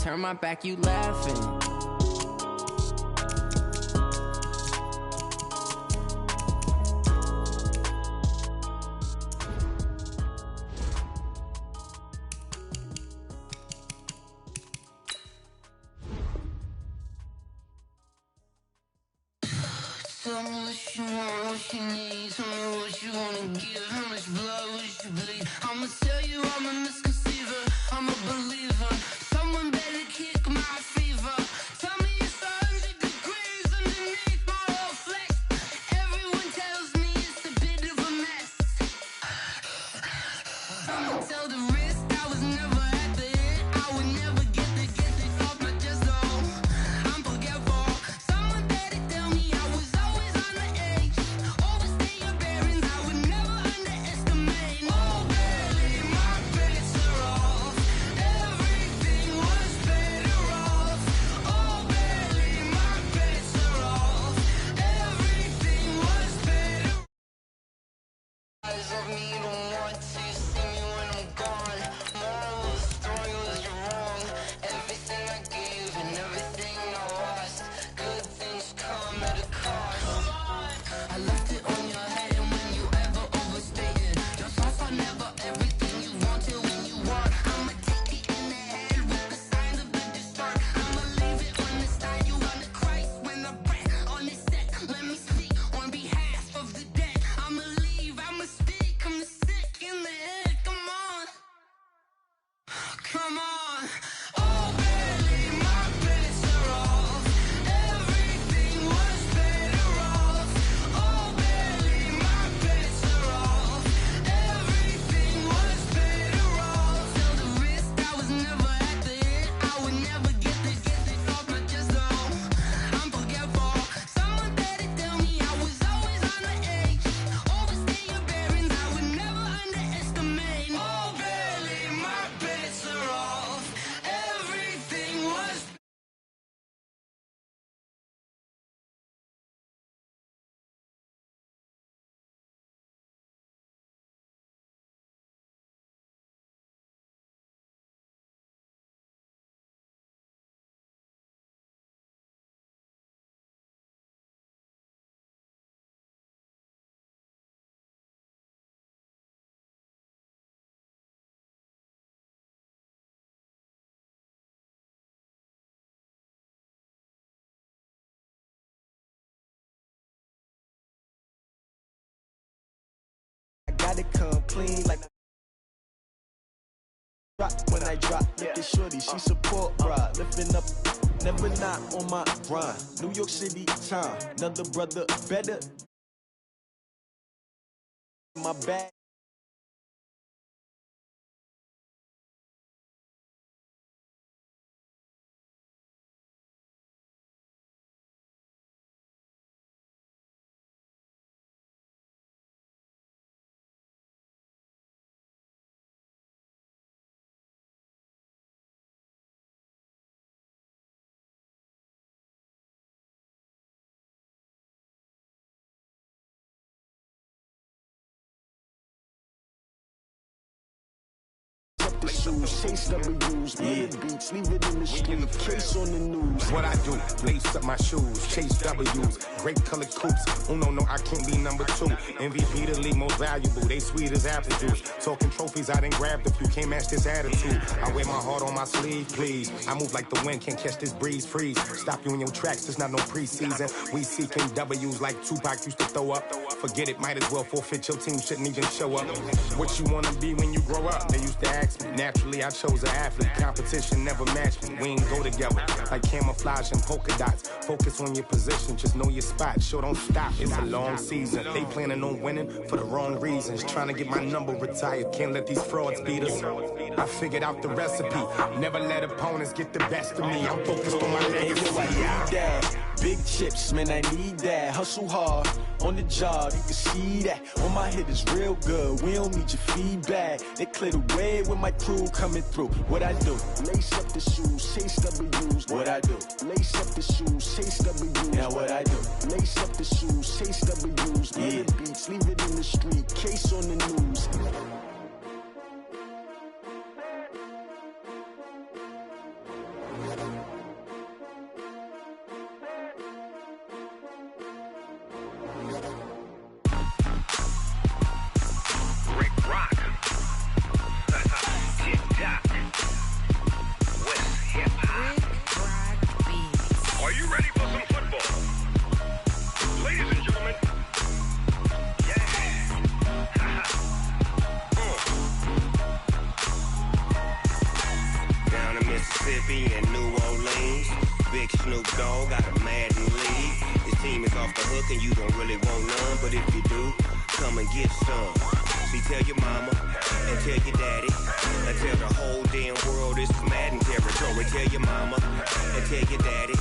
turn my back, you laughing. Tell me what you want, what you need. Tell me what you wanna give. How much blood would you bleed? I'ma tell you I'm a misconceiver. I'm a believer. Someone better kick my fever. Tell me it's 100 degrees underneath my whole flesh. Everyone tells me it's a bit of a mess. I'ma tell the risk I was never at the end. I would never get this off my chest though. I'm forgetful. Someone better tell me I was always on the edge. Overstay your bearings, I would never underestimate. Oh baby, my bets are off. Everything was better off. Oh baby, my bets are off. Everything was better. Eyes of me don't want to see me when I'm gone. Moral of the story was you're wrong. Everything I gave and everything I lost. Good things come at a cost. I left it on your head and when you ever overstated. Your thoughts are never everything you wanted when you want. I'ma take it in the head with the signs of the distort. I'ma leave it on the side. You on the Christ when the breath on this set. Let me speak on behalf of the dead. I'ma leave, I'ma speak. I'm sick in the head. Come on. Come on. Oh baby, my bets are off. Everything was better off. Oh baby, my bets are off. Everything was better off. Tell the risk I was never at the end. I would never get this off my chest though. I'm forgetful. Someone better tell me I was always on the edge. Overstay your bearings, I would never underestimate. Oh baby, my bets are off. Everything was. I got it come clean like drop when I drop. Look at shorty, she support ride, lifting up, never not on my grind. New York City time, another brother better. My bag. The shoes, chase W's, murder beats, leave it in the street, case on the news. What I do, lace up my shoes, chase W's, great colored coops. Uno, no, I can't be number 2. MVP the league most valuable, they sweet as apple juice. Talking trophies, I didn't grab the few, can't match this attitude. I wear my heart on my sleeve, please. I move like the wind, can't catch this breeze, freeze. Stop you in your tracks, there's not no preseason. We seeking W's like Tupac used to throw up. Forget it, might as well forfeit, your team shouldn't even show up. What you wanna be when you grow up? They used to ask me. Naturally, I chose an athlete. Competition never matched me. We ain't go together like camouflage and polka dots. Focus on your position, just know your spot. Sure, don't stop. It's a long season. They planning on winning for the wrong reasons. Trying to get my number retired. Can't let these frauds beat us. I figured out the recipe. Never let opponents get the best of me. I'm focused on my legacy. Big chips, man, I need that. Hustle hard on the job, you can see that. On my hit is real good, we don't need your feedback. They clear the way with my crew coming through. What I do? Lace up the shoes, chase W's. What I do? Lace up the shoes, chase W's. Now what I do? Lace up the shoes, chase W's. Murder beats, leave it in the street, case on the news. Mississippi and New Orleans. Big Snoop Dogg got a Madden league. His team is off the hook and you don't really want none, but if you do, come and get some. See, tell your mama and tell your daddy and tell the whole damn world this is Madden territory. Tell your mama and tell your daddy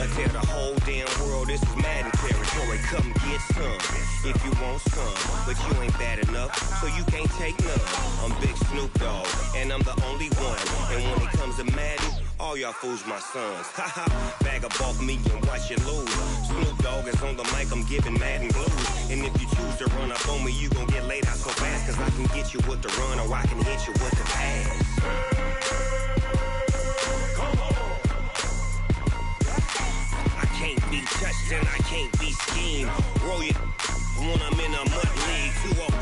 and tell the whole damn world this is Madden territory. Come get some if you want some, but you ain't bad enough, so you can't take none. I'm Big Snoop Dogg and I'm the only one. And when it comes to Madden, all y'all fools my sons. Haha, bag of off me and watch you lose. Snoop Dogg is on the mic, I'm giving Madden blues. And if you choose to run up on me, you gon' get laid out so fast, cause I can get you with the run or I can hit you with the pass. I can't be touched and I can't be schemed. Roll you when I'm in a mud league. 2-0,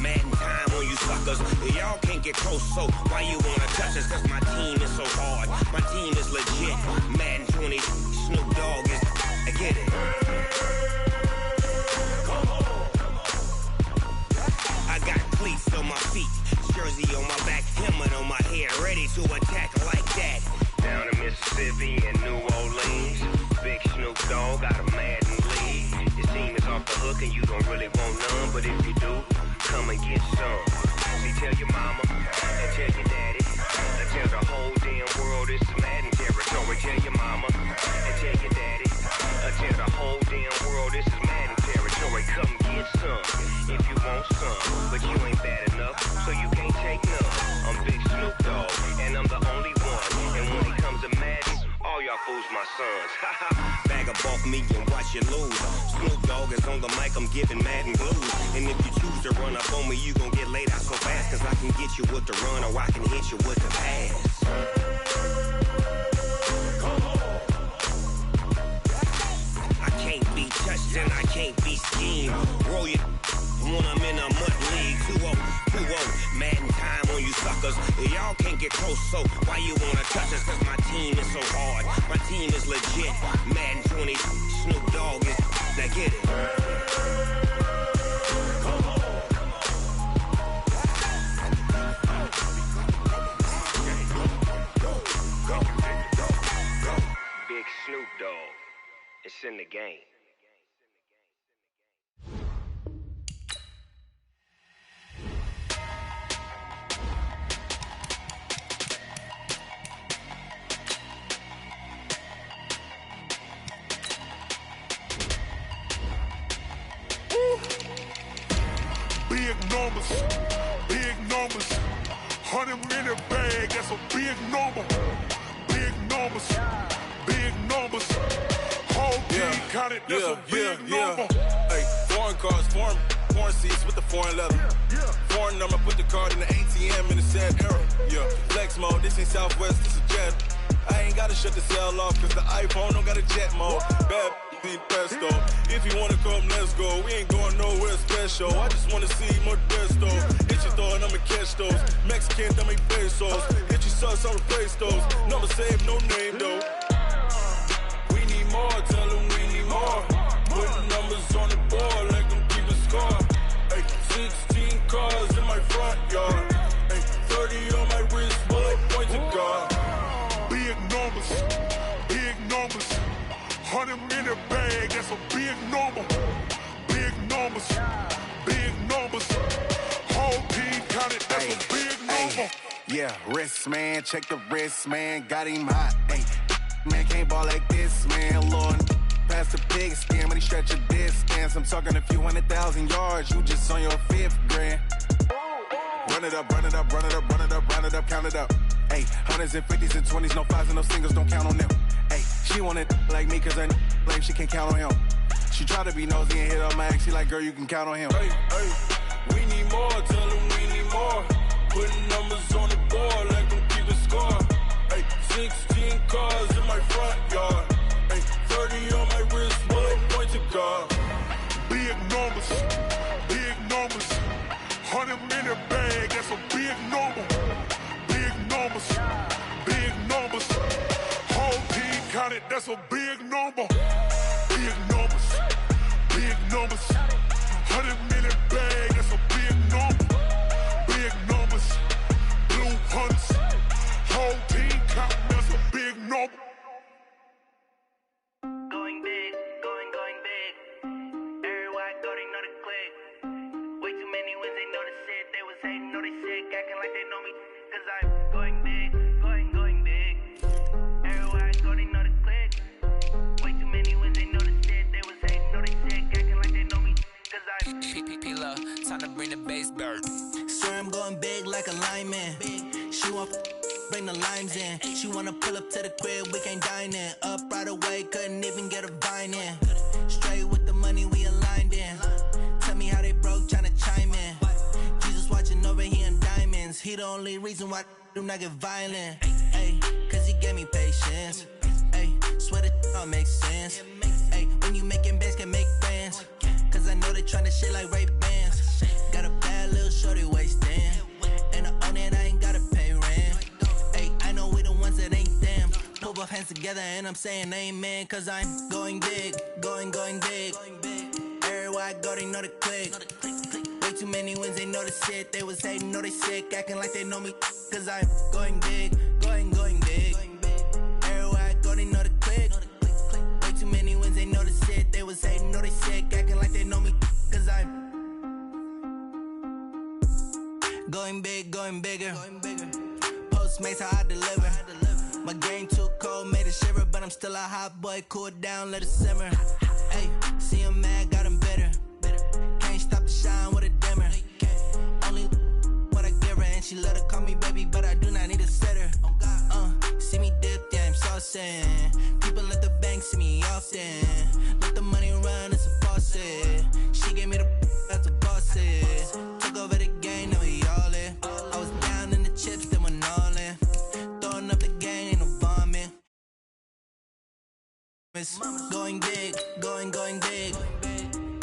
Madden time on you suckers. Y'all can't get close, so why you wanna touch us? Cause my team is so hard, my team is legit. Madden 20, Snoop Dogg is, I get it. I got cleats on my feet, jersey on my back, helmet on my head, ready to attack like that. Down in Mississippi and New Orleans, Big Snoop Dogg got a Madden league. His team is off the hook and you don't really want none, but if you do, come and get some. See, tell your mama and tell your daddy and tell the whole damn world this is Madden territory. Tell your mama and tell your daddy and tell the whole damn world this is Madden territory. Come get some if you want some, but you ain't bad enough, so you can't take none. I'm Big Snoop Dogg and I'm the only one. And when it comes to Madden, all y'all fools my sons. Bag of off me and watch you lose. Snoop Dogg is on the mic, I'm giving Madden blues. And if you choose to run up on me, you gon' get laid out so fast, cause I can get you with the run or I can hit you with the pass. I can't be touched and I can't be schemed. Roll you when I'm in a mud league. 2-0, Madden time on you suckers. Y'all can't get close, so why you wanna touch us? Cause my team is so hard, my team is legit. Madden 20, Snoop Dogg is, now get it. Big Snoop Dogg, it's in the game. Big numbers, 100-minute bag, that's a big number. Big numbers, whole team counted, that's a big number. Hey, foreign cars, foreign seats with the foreign leather. Foreign number, put the card in the ATM in the sad era. Yeah, flex mode, this ain't Southwest, this is Jet. I ain't gotta shut the cell off, cause the iPhone don't got a jet mode. Bad need pesto. If you wanna come, let's go. We ain't going nowhere special. I just wanna see more Modesto. Hit your throw and I'ma catch those. Mexican, I make pesos. Hit your sauce, I'll replace those. Number save, no name though. We need more, tell them we need more. Putting numbers on the board, let them keep a score. Ay, 16 cars in my front yard. Ay, 30 on my wrist, bullet point to God. Big numbers, 100-minute bag, that's a big number. Big numbers, whole team counted, that's a big number. Yeah, wrist man, check the wrist man, got him hot. Ay, man can't ball like this, man. Lord, past the pig skin, when he stretch a distance. I'm talking a few 100,000 yards, you just on your 5th grand. Run it up, run it up, run it up, run it up, run it up, count it up. Ay, 100s and 50s and 20s, no 5s and no singles, don't count on them. Ay, she want it like me, cause her blame, she can't count on him. She try to be nosy and hit up my ex, she like, girl, you can count on him. Hey, we need more, tell them we need more. Putting numbers on the board, let them keep a score. Hey, 16 cars in my front yard. Hey, 30 on my wrist, bullet point to God. Big numbers, 100-minute bag, that's a big number. Big numbers, whole team counted, that's a big number. Big numbers, 100-minute bag, that's a big number. Big numbers, blue hunts, whole team count, bring the limes in. She wanna pull up to the crib, we can't dine in. Up right away, couldn't even get a vine in. Straight with the money we aligned in. Tell me how they broke, tryna chime in. Jesus watching over here in diamonds. He the only reason why I do not get violent. Ay, cause he gave me patience. Ay, swear that all makes sense. Ay, when you making bands, can make friends. Cause I know they tryna shit like Ray-Bans. Got a bad little shorty wasting. And I own it, I ain't gotta pay rent. Ay, I know we the ones that ain't them. Put both hands together and I'm saying amen. Cause I'm going big, going big. Everywhere I go, they know the click. Way too many wins, they know the shit. They was hating, know they sick, acting like they know me. Cause I'm going big, going big. Everywhere I go, they know the click. Way too many wins, they know the shit. They was hating, know they sick, acting like they know me. Cause I'm going big, going bigger. Postmates how I deliver. My game too cold, made it shiver. But I'm still a hot boy, cool it down, let it simmer. Hey, see him mad, got him bitter. Can't stop the shine with a dimmer. Only what I give her, and she let her call me baby, but I do not need a sitter. See me dip, yeah, I'm saucing. People at the bank see me often. Let the money run, it's a faucet. She gave me the that's a boss it. Took over the game, now we all in. I was down in the chips, then went all in. Throwing up the game, ain't no bombing. Going big, going big.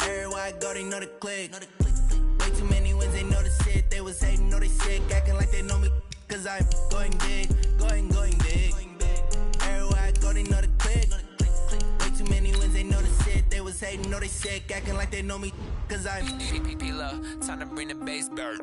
Everywhere I go, they know the click. Way too many wins, they know the shit. They was hating, know they sick, acting like they know me. Cause I'm going big, going big. Everywhere I go, they know the click. Way too many wins, they know the shit. They was hating, know they sick, acting like they know me. Cause I'm P-P-P-Love, time to bring the bass back.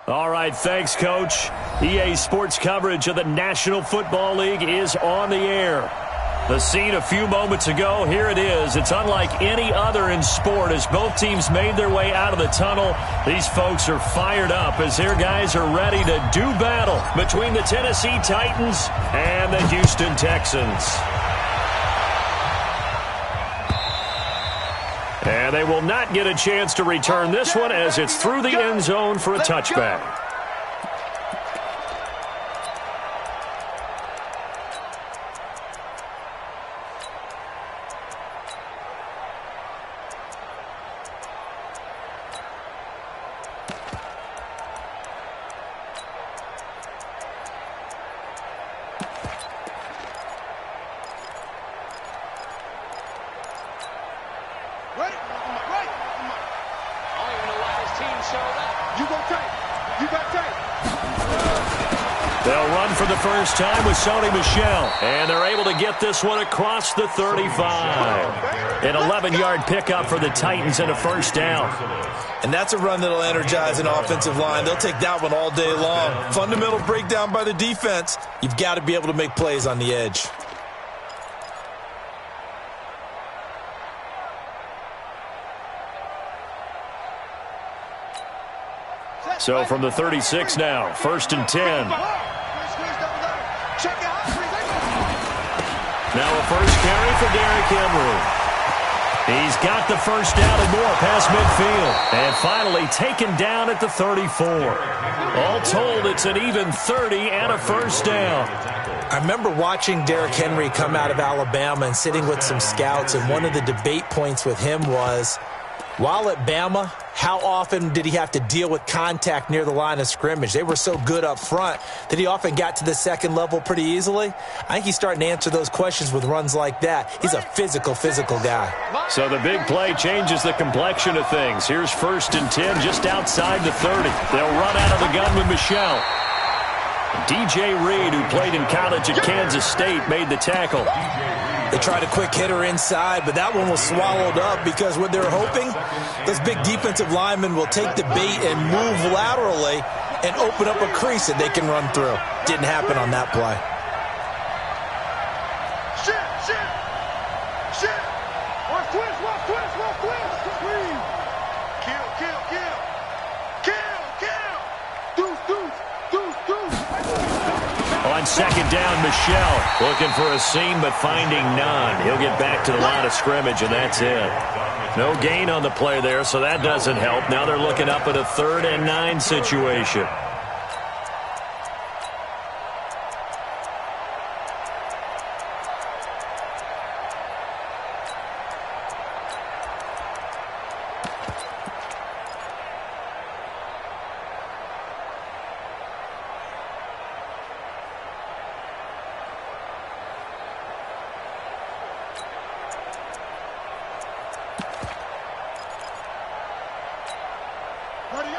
All right, thanks, Coach. EA Sports coverage of the National Football League is on the air. The scene a few moments ago, here it is. It's unlike any other in sport as both teams made their way out of the tunnel. These folks are fired up as their guys are ready to do battle between the Tennessee Titans and the Houston Texans. And they will not get a chance to return this one as it's through the end zone for a touchback. They'll run for the first time with Sony Michel, and they're able to get this one across the 35. An 11-yard pickup for the Titans and a first down. And that's a run that'll energize an offensive line. They'll take that one all day long. Fundamental breakdown by the defense. You've got to be able to make plays on the edge. So from the 36 now, 1st and 10. Now a first carry for Derrick Henry. He's got the first down and more past midfield. And finally taken down at the 34. All told, it's an even 30 and a first down. I remember watching Derrick Henry come out of Alabama and sitting with some scouts, and one of the debate points with him was, While at Bama, how often did he have to deal with contact near the line of scrimmage? They were so good up front that he often got to the second level pretty easily. I think he's starting to answer those questions with runs like that. He's a physical guy. So the big play changes the complexion of things. Here's 1st and 10 just outside the 30. They'll run out of the gun with Michelle. DJ Reed, who played in college at Kansas State, made the tackle. They tried a quick hitter inside, but that one was swallowed up because what they're hoping, those big defensive linemen will take the bait and move laterally and open up a crease that they can run through. Didn't happen on that play. On 2nd down, Michelle looking for a seam but finding none. He'll get back to the line of scrimmage, and that's it. No gain on the play there, so that doesn't help. Now they're looking up at a 3rd and 9 situation.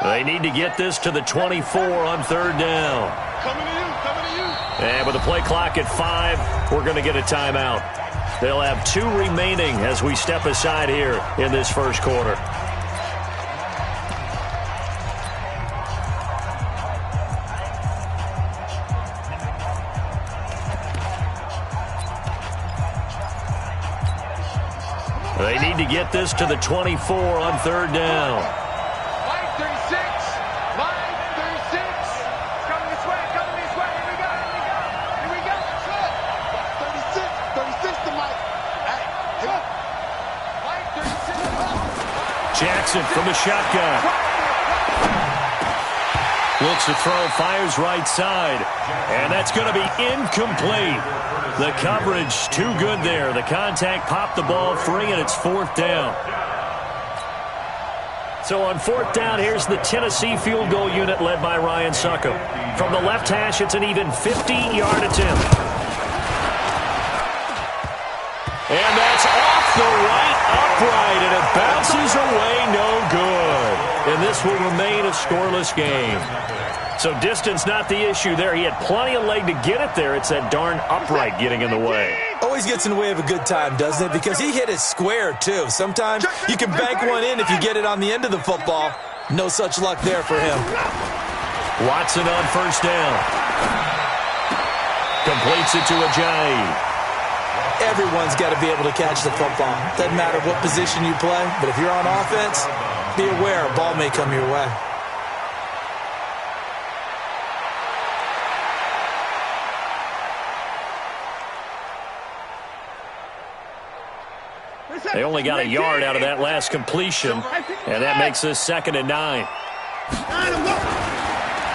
They need to get this to the 24 on 3rd down. Coming to you. And with the play clock at 5, we're going to get a timeout. They'll have 2 remaining as we step aside here in this first quarter. They need to get this to the 24 on 3rd down. Jackson from the shotgun. Looks to throw, fires right side. And that's going to be incomplete. The coverage too good there. The contact popped the ball free, and it's 4th down. So on 4th down, here's the Tennessee field goal unit led by Ryan Succop. From the left hash, it's an even 50-yard attempt. And that's off the right upright, and it bounces away no good. And this will remain a scoreless game. So distance not the issue there. He had plenty of leg to get it there. It's that darn upright getting in the way. Always gets in the way of a good time, doesn't it? Because he hit it square, too. Sometimes you can bank one in if you get it on the end of the football. No such luck there for him. Watson on 1st down. Completes it to Ajayi. Everyone's got to be able to catch the football. Doesn't matter what position you play, but if you're on offense, be aware a ball may come your way. They only got a yard out of that last completion, and that makes this 2nd and 9.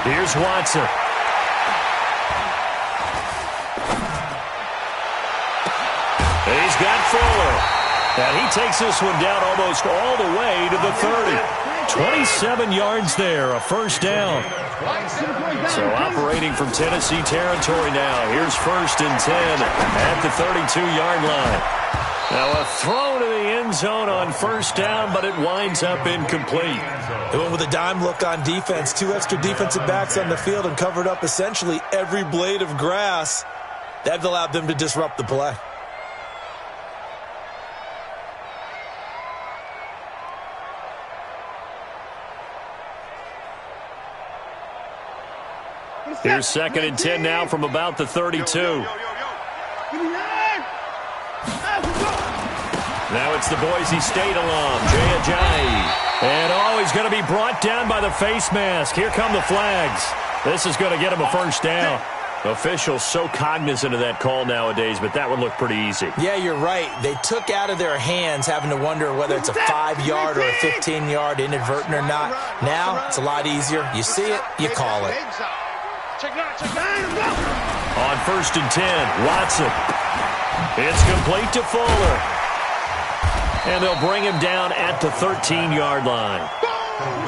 Here's Watson. He's got Fuller. And he takes this one down almost all the way to the 30. 27 yards there, a 1st down. So operating from Tennessee territory now. Here's 1st and 10 at the 32-yard line. Now a throw to the end zone on 1st down, but it winds up incomplete. They went with a dime look on defense. 2 extra defensive backs on the field and covered up essentially every blade of grass. That allowed them to disrupt the play. Here's 2nd and 10 now from about the 32. Now it's the Boise State alum, Jay Ajayi. And he's going to be brought down by the face mask. Here come the flags. This is going to get him a 1st down. Officials so cognizant of that call nowadays, but that would look pretty easy. Yeah, you're right. They took out of their hands having to wonder whether it's a 5-yard or a 15-yard inadvertent or not. Now it's a lot easier. You see it, you call it. On 1st and 10, Watson. It's complete to Fuller. And they'll bring him down at the 13-yard line.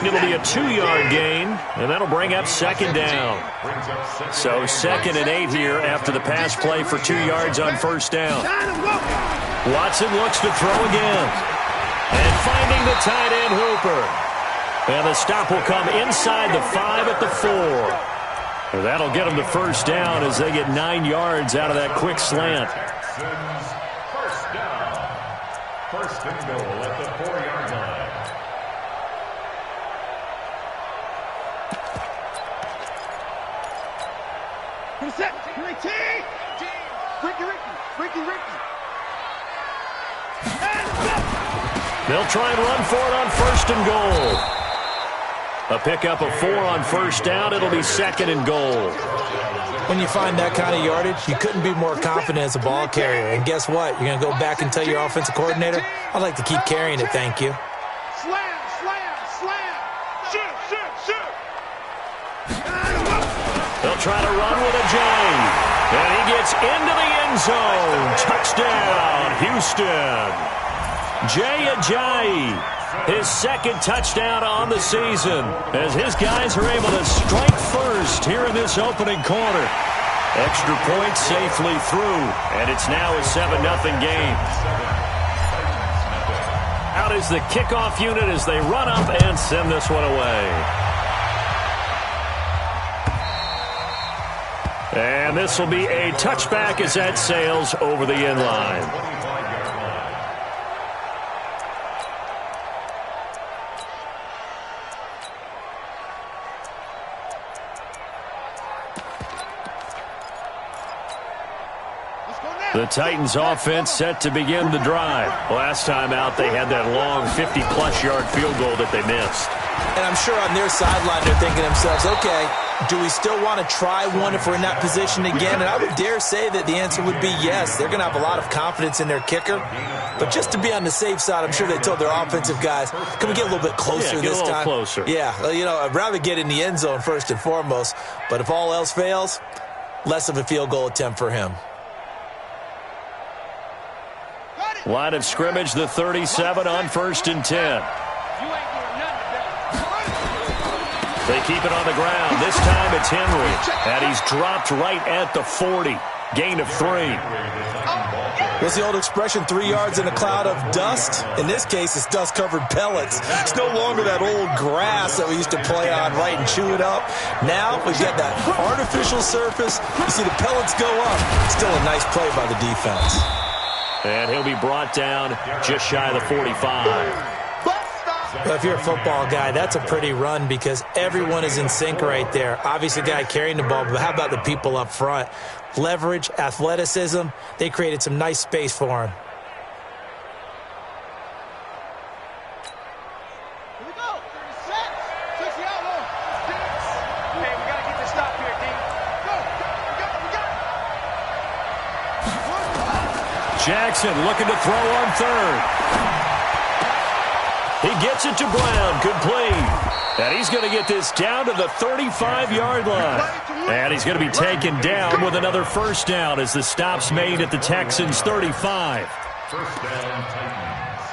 It'll be a 2-yard gain, and that'll bring up second down. So 2nd and 8 here after the pass play for 2 yards on first down. Watson looks to throw again. And finding the tight end Hooper. And the stop will come inside the 5 at the 4. That'll get them to first down as they get 9 yards out of that quick slant. First and goal at the 4-yard line. Set. Ricky. They'll try and run for it on first and goal. A pickup of 4 on first down. It'll be 2nd and goal. When you find that kind of yardage, you couldn't be more confident as a ball carrier. And guess what? You're going to go back and tell your offensive coordinator, I'd like to keep carrying it, thank you. Slam. Shoot. They'll try to run with a J. And he gets into the end zone. Touchdown, Houston. Jay Ajayi, his 2nd touchdown on the season, as his guys are able to strike first here in this opening quarter. Extra point safely through, and it's now a 7-0 game. Out is the kickoff unit as they run up and send this one away. And this will be a touchback as that sails over the end line. The Titans offense set to begin the drive. Last time out, they had that long 50-plus yard field goal that they missed. And I'm sure on their sideline they're thinking to themselves, okay, do we still want to try one if we're in that position again? And I would dare say that the answer would be yes. They're going to have a lot of confidence in their kicker. But just to be on the safe side, I'm sure they told their offensive guys, can we get a little bit closer this time? Get a little closer. Yeah, I'd rather get in the end zone first and foremost. But if all else fails, less of a field goal attempt for him. Line of scrimmage, the 37 on 1st and 10. They keep it on the ground. This time it's Henry. And he's dropped right at the 40. Gain of 3. What's the old expression, 3 yards in a cloud of dust? In this case, it's dust-covered pellets. It's no longer that old grass that we used to play on, right, and chew it up. Now we've got that artificial surface. You see the pellets go up. Still a nice play by the defense. And he'll be brought down just shy of the 45. Well, if you're a football guy, that's a pretty run because everyone is in sync right there. Obviously, the guy carrying the ball, but how about the people up front? Leverage, athleticism, they created some nice space for him. Here we go. 36. 60 out low. Hey, we got to get this stop here, D. Go. We got it. Jackson looking to throw on 3rd. He gets it to Brown, complete. And he's going to get this down to the 35-yard line. And he's going to be taken down with another first down as the stop's made at the Texans' 35. First down, Titans.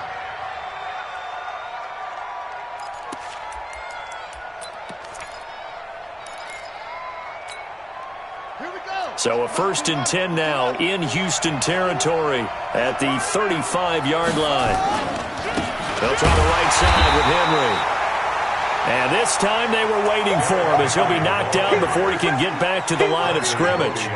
Here we go. So a 1st and 10 now in Houston territory at the 35-yard line. They'll try the right side with Henry. And this time they were waiting for him as he'll be knocked down before he can get back to the line of scrimmage.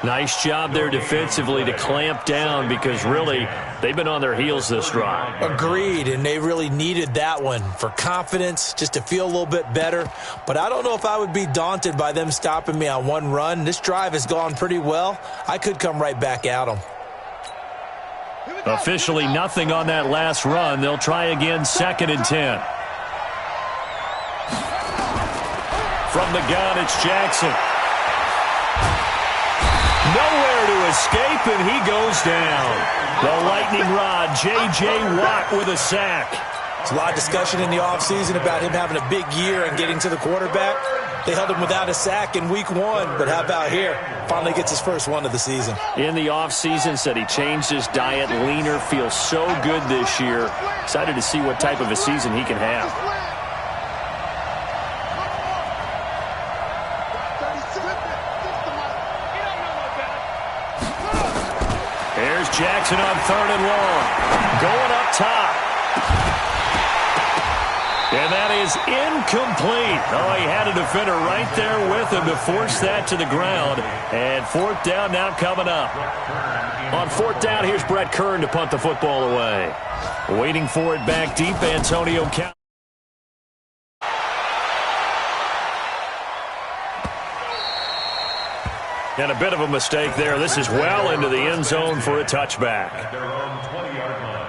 Nice job there defensively to clamp down because really they've been on their heels this drive. Agreed, and they really needed that one for confidence, just to feel a little bit better. But I don't know if I would be daunted by them stopping me on one run. This drive has gone pretty well. I could come right back at them. Officially nothing on that last run. They'll try again 2nd and 10. From the gun, it's Jackson. Nowhere to escape, and he goes down. The lightning rod, J.J. Watt with a sack. There's a lot of discussion in the offseason about him having a big year and getting to the quarterback. They held him without a sack in week 1, but how about here? Finally gets his first one of the season. In the offseason, said he changed his diet, leaner, feels so good this year. Excited to see what type of a season he can have. Here's Jackson on 3rd and long. Going up top. And that is incomplete. Oh, he had a defender right there with him to force that to the ground. And 4th down now coming up. On 4th down, here's Brett Kern to punt the football away. Waiting for it back deep, Antonio Cal. And a bit of a mistake there. This is well into the end zone for a touchback. At their own 20-yard line.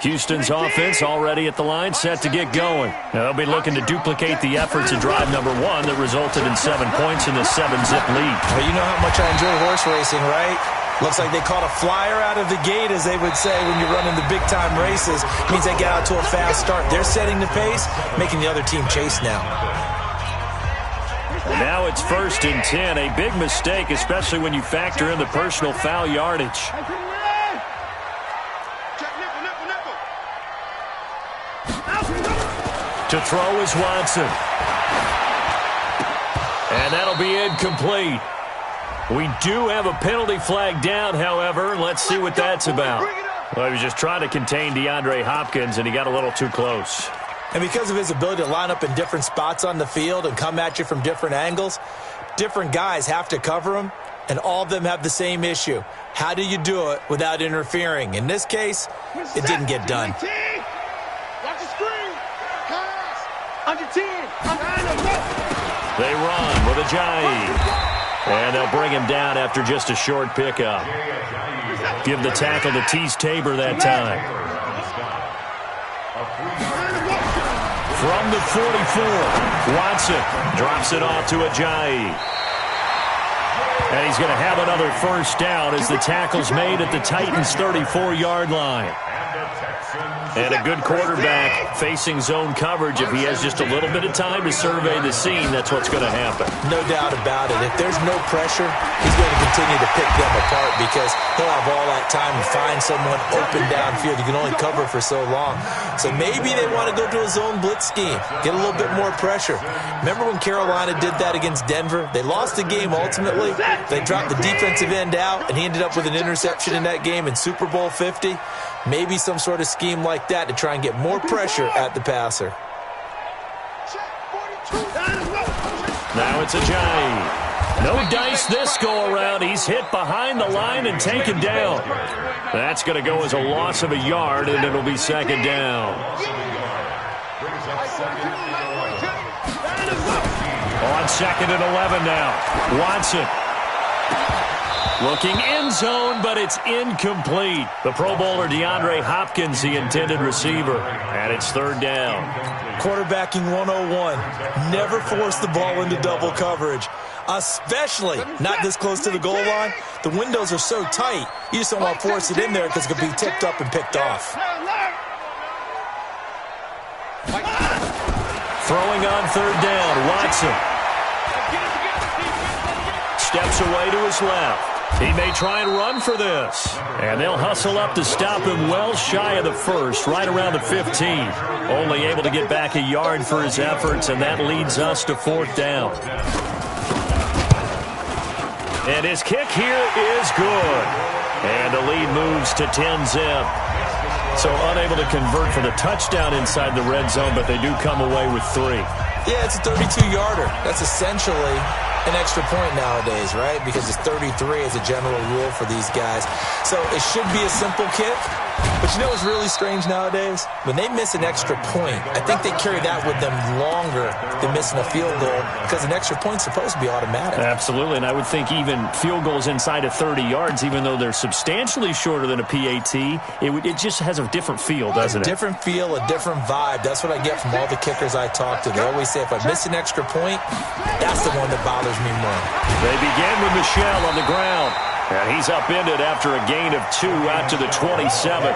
Houston's offense already at the line, set to get going. They'll be looking to duplicate the efforts of drive number 1 that resulted in 7 points in the 7-zip lead. Well, you know how much I enjoy horse racing, right? Looks like they caught a flyer out of the gate, as they would say when you're running the big-time races. Means they get out to a fast start. They're setting the pace, making the other team chase now. And now it's 1st and 10. A big mistake, especially when you factor in the personal foul yardage. To throw is Watson. And that'll be incomplete. We do have a penalty flag down, however. Let's see what that's about. Well, he was just trying to contain DeAndre Hopkins, and he got a little too close. And because of his ability to line up in different spots on the field and come at you from different angles, different guys have to cover him, and all of them have the same issue. How do you do it without interfering? In this case, it didn't get done. They run with Ajayi. And they'll bring him down after just a short pickup. Give the tackle to Tease Tabor that time. From the 44, Watson drops it off to Ajayi. And he's going to have another 1st down as the tackle's made at the Titans' 34-yard line. And a good quarterback facing zone coverage. If he has just a little bit of time to survey the scene, that's what's going to happen. No doubt about it. If there's no pressure, he's going to continue to pick them apart because he'll have all that time to find someone open downfield. You can only cover for so long. So maybe they want to go to a zone blitz scheme, get a little bit more pressure. Remember when Carolina did that against Denver? They lost the game ultimately. They dropped the defensive end out, and he ended up with an interception in that game in Super Bowl 50. Maybe some sort of scheme like that to try and get more pressure at the passer. Now it's Ajayi. No dice this go-around. He's hit behind the line and taken down. That's going to go as a loss of a yard, and it'll be 2nd down. On 2nd and 11 now. Watson. Looking end zone, but it's incomplete. The Pro Bowler DeAndre Hopkins, the intended receiver. And it's 3rd down. Quarterbacking 101. Never force the ball into double coverage, especially not this close to the goal line. The windows are so tight, you just don't want to force it in there because it could be tipped up and picked off. Throwing on 3rd down, Watson. Steps away to his left. He may try and run for this. And they'll hustle up to stop him well shy of the 1st, right around the 15. Only able to get back a yard for his efforts, and that leads us to 4th down. And his kick here is good. And the lead moves to 10-zip. So unable to convert for the touchdown inside the red zone, but they do come away with 3. Yeah, it's a 32-yarder. That's essentially an extra point nowadays, right? Because it's 33 as a general rule for these guys. So it should be a simple kick. But you know what's really strange nowadays? When they miss an extra point, I think they carry that with them longer than missing a field goal because an extra point's supposed to be automatic. Absolutely, and I would think even field goals inside of 30 yards, even though they're substantially shorter than a PAT, it just has a different feel, doesn't it? A different feel, a different vibe. That's what I get from all the kickers I talk to. They always say, if I miss an extra point, that's the one that bothers me more. They begin with Michel on the ground. And he's upended after a gain of 2 out to the 27.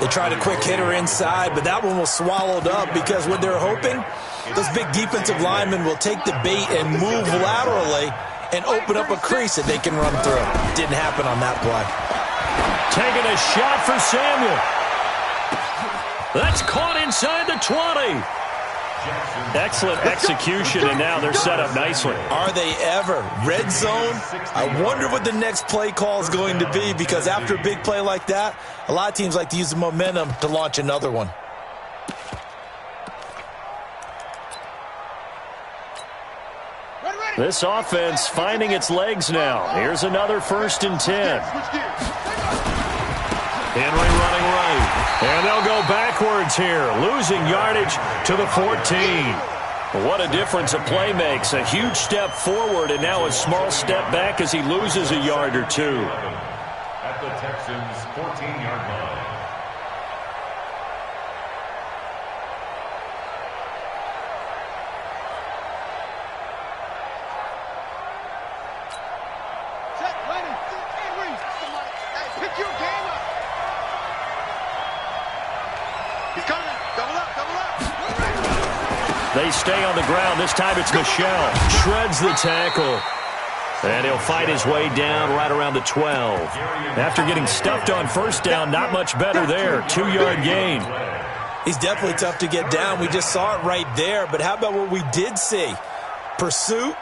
They tried a quick hitter inside, but that one was swallowed up because what they're hoping, those big defensive linemen will take the bait and move laterally and open up a crease that they can run through. Didn't happen on that play. Taking a shot for Samuel. That's caught inside the 20. Excellent execution, and now they're set up nicely. Are they ever? Red zone? I wonder what the next play call is going to be, because after a big play like that, a lot of teams like to use the momentum to launch another one. This offense finding its legs now. Here's another 1st and 10. Henry running right. And they'll go backwards here, losing yardage to the 14. What a difference a play makes. A huge step forward and now a small step back as he loses a yard or 2. At the Texans' 14-yard line. They stay on the ground. This time it's Michel. Shreds the tackle. And he'll fight his way down right around the 12. After getting stuffed on 1st down, not much better there. 2-yard gain. He's definitely tough to get down. We just saw it right there. But how about what we did see? Pursuit,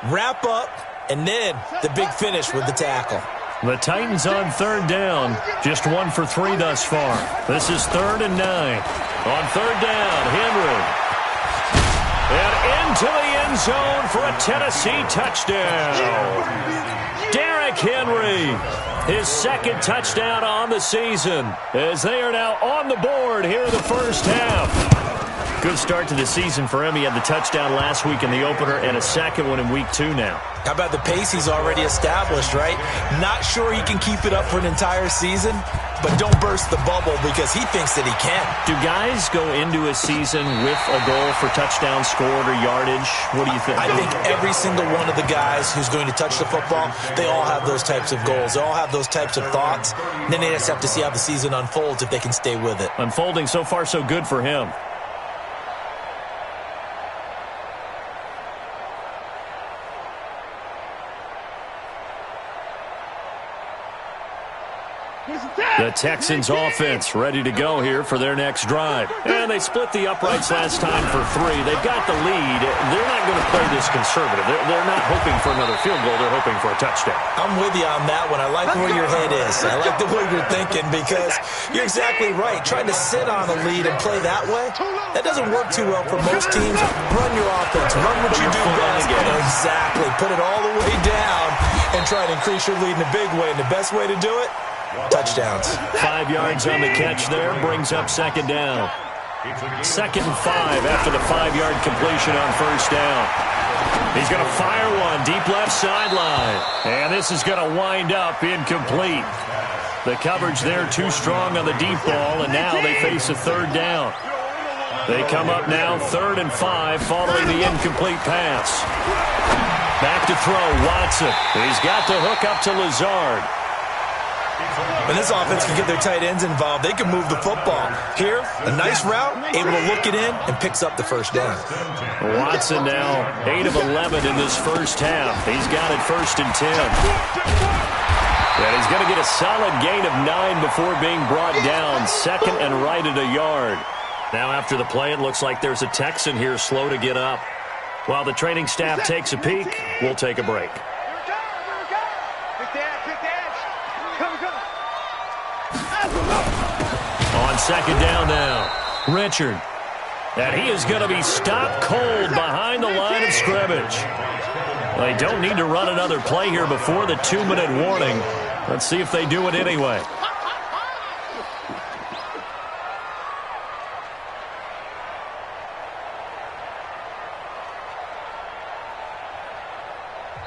wrap up, and then the big finish with the tackle. The Titans on 3rd down. Just 1 for 3 thus far. This is 3rd and 9. On 3rd down, Henry. And into the end zone for a Tennessee touchdown. Derrick Henry, his 2nd touchdown on the season, as they are now on the board here in the 1st half. Good start to the season for him. He had the touchdown last week in the opener and a 2nd one in week 2 now. How about the pace he's already established, right? Not sure he can keep it up for an entire season, but don't burst the bubble because he thinks that he can. Do guys go into a season with a goal for touchdown scored or yardage? What do you think? I think every single one of the guys who's going to touch the football, they all have those types of goals. They all have those types of thoughts. And then they just have to see how the season unfolds if they can stay with it. Unfolding so far so good for him. The Texans offense ready to go here for their next drive. And they split the uprights last time for 3. They've got the lead. They're not going to play this conservative. They're not hoping for another field goal. They're hoping for a touchdown. I'm with you on that one. I like where your head is. I like the way you're thinking because you're exactly right. Trying to sit on a lead and play that way, that doesn't work too well for most teams. Run your offense. Run what you do best. Exactly. Put it all the way down and try to increase your lead in a big way. And the best way to do it, touchdowns. 5 yards on the catch there, brings up 2nd down. 2nd and 5 after the 5-yard completion on 1st down. He's going to fire one deep left sideline. And this is going to wind up incomplete. The coverage there too strong on the deep ball, and now they face a 3rd down. They come up now 3rd and 5 following the incomplete pass. Back to throw, Watson. He's got the hook up to Lazard. When this offense can get their tight ends involved, they can move the football. Here, a nice route, able to look it in, and picks up the 1st down. Watson now 8 of 11 in this 1st half. He's got it 1st and 10. And he's going to get a solid gain of 9 before being brought down. 2nd and right at a yard. Now after the play, it looks like there's a Texan here slow to get up. While the training staff takes a peek, we'll take a break. On 2nd down now, Richard. And he is going to be stopped cold behind the line of scrimmage. They don't need to run another play here before the 2-minute warning. Let's see if they do it anyway.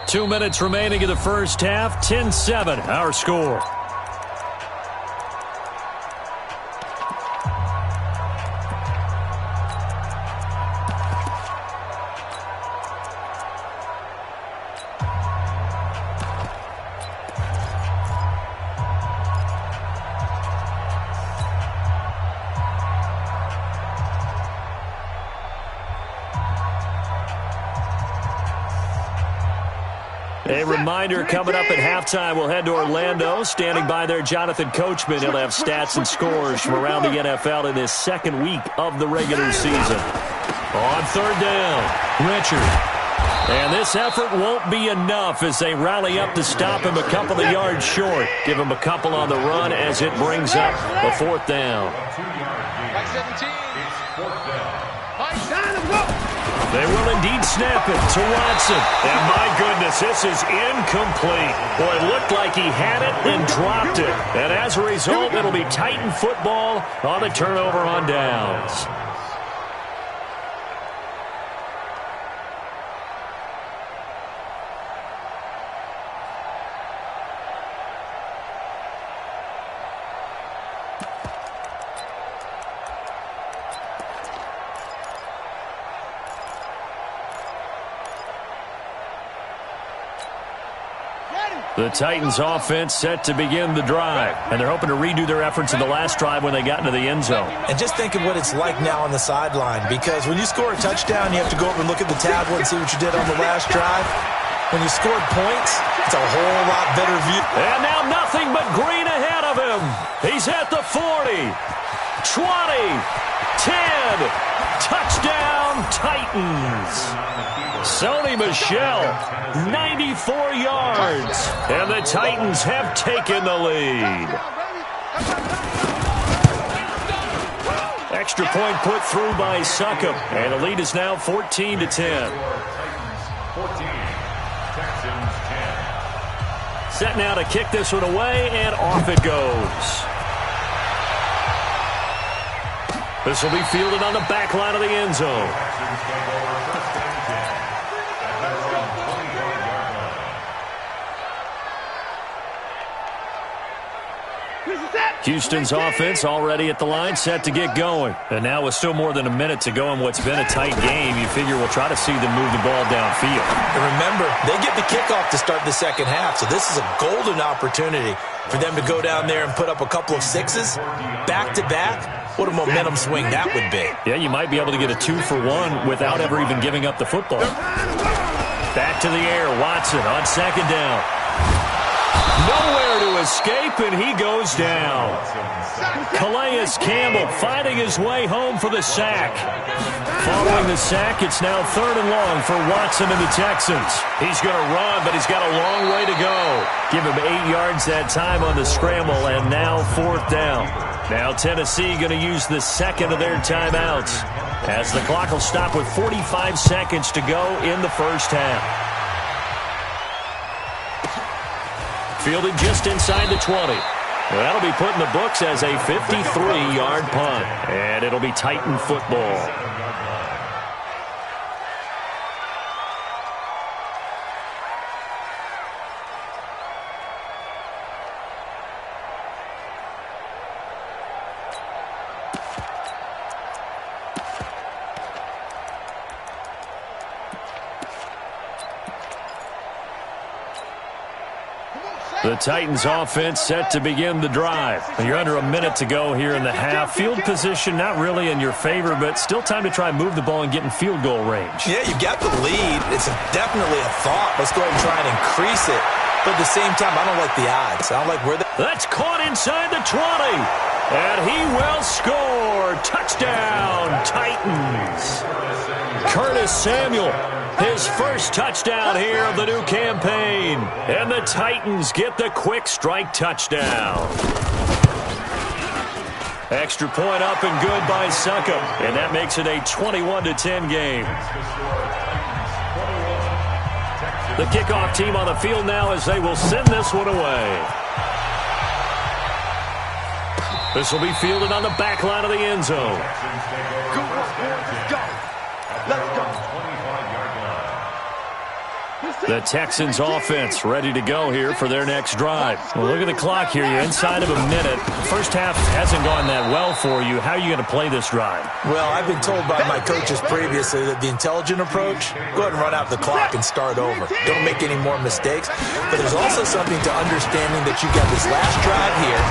Two minutes remaining in the 1st half. 10-7, our score. A reminder coming up at halftime, we'll head to Orlando. Standing by there, Jonathan Coachman. He'll have stats and scores from around the NFL in his second week of the regular season. On third down, Richard. And this effort won't be enough as they rally up to stop him a couple of yards short. Give him a couple on the run as it brings up a fourth down. They will indeed snap it to Watson. And my goodness, this is incomplete. Boy, it looked like he had it and dropped it. And as a result, it'll be Titan football on the turnover on downs. The Titans offense set to begin the drive, and they're hoping to redo their efforts in the last drive when they got into the end zone. And just think of what it's like now on the sideline, because when you score a touchdown, you have to go over and look at the tablet and see what you did on the last drive. When you scored points, it's a whole lot better view. And now nothing but green ahead of him. He's at the 40, 20, 10, touchdown Titans. Sony Michel, 94 yards, and the Titans have taken the lead. Extra point put through by Succop, and the lead is now 14-10. 14, Texans 10. Set now to kick this one away, and off it goes. This will be fielded on the back line of the end zone. Houston's offense already at the line, set to get going. And now with still more than a minute to go in what's been a tight game, you figure we'll try to see them move the ball downfield. And remember, they get the kickoff to start the second half, so this is a golden opportunity for them to go down there and put up a couple of sixes back-to-back. What a momentum swing that would be. Yeah, you might be able to get a 2-for-1 without ever even giving up the football. Back to the air, Watson on second down. Nowhere to escape, and he goes down. Calais Campbell finding his way home for the sack. Following the sack, it's now third and long for Watson and the Texans. He's going to run, but he's got a long way to go. Give him 8 yards that time on the scramble, and now fourth down. Now Tennessee going to use the second of their timeouts, as the clock will stop with 45 seconds to go in the first half. Fielded just inside the 20. Well, that'll be put in the books as a 53-yard punt, and it'll be Titan football. The Titans offense set to begin the drive. You're under a minute to go here in the half. Field position not really in your favor, but still time to try and move the ball and get in field goal range. Yeah, you've got the lead. It's definitely a thought. Let's go ahead and try and increase it. But at the same time, I don't like the odds. I don't like where That's caught inside the 20. And he will score. Touchdown, Titans. Curtis Samuel, his first touchdown here of the new campaign. And the Titans get the quick strike touchdown. Extra point up and good by Succop. And that makes it a 21-10 game. The kickoff team on the field now as they will send this one away. This will be fielded on the back line of the end zone. The Texans offense ready to go here for their next drive. Well, look at the clock here. You're inside of a minute. First half hasn't gone that well for you. How are you going to play this drive? Well, I've been told by my coaches previously that the intelligent approach, go ahead and run out the clock and start over. Don't make any more mistakes. But there's also something to understanding that you've got this last drive here.